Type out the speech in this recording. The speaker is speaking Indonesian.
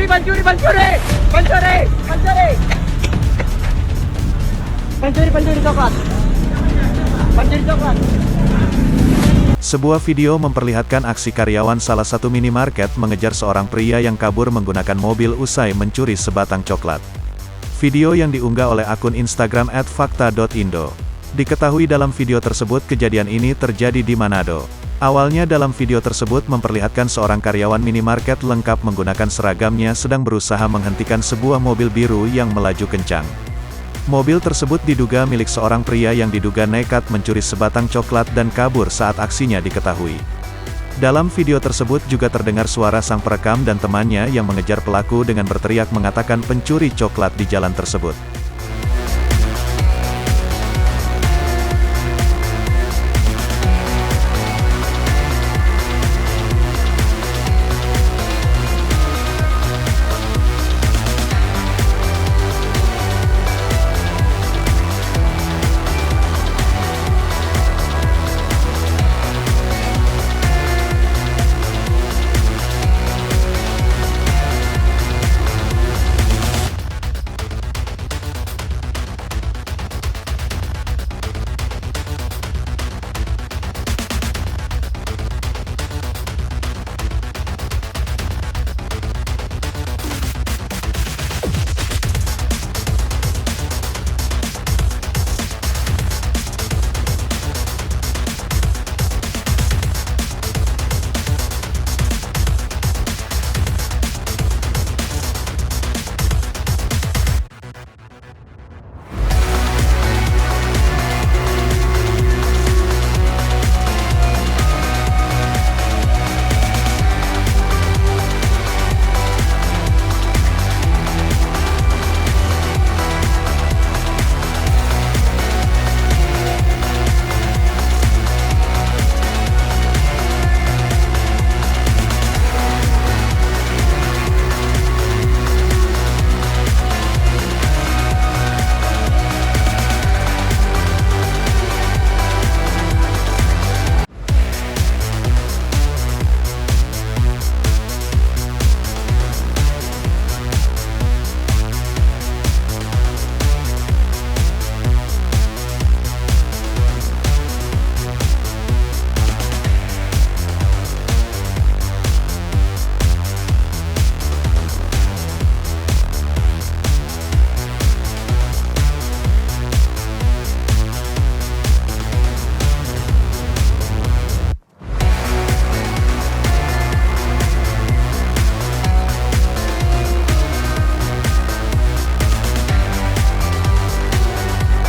Pencuri, pencuri, pencuri, pencuri, pencuri, pencuri, pencuri coklat, pencuri coklat. Sebuah video memperlihatkan aksi karyawan salah satu minimarket mengejar seorang pria yang kabur menggunakan mobil usai mencuri sebatang coklat. Video yang diunggah oleh akun Instagram @fakta.indo. Diketahui dalam video tersebut kejadian ini terjadi di Manado. Awalnya dalam video tersebut memperlihatkan seorang karyawan minimarket lengkap menggunakan seragamnya sedang berusaha menghentikan sebuah mobil biru yang melaju kencang. Mobil tersebut diduga milik seorang pria yang diduga nekat mencuri sebatang coklat dan kabur saat aksinya diketahui. Dalam video tersebut juga terdengar suara sang perekam dan temannya yang mengejar pelaku dengan berteriak mengatakan pencuri coklat di jalan tersebut.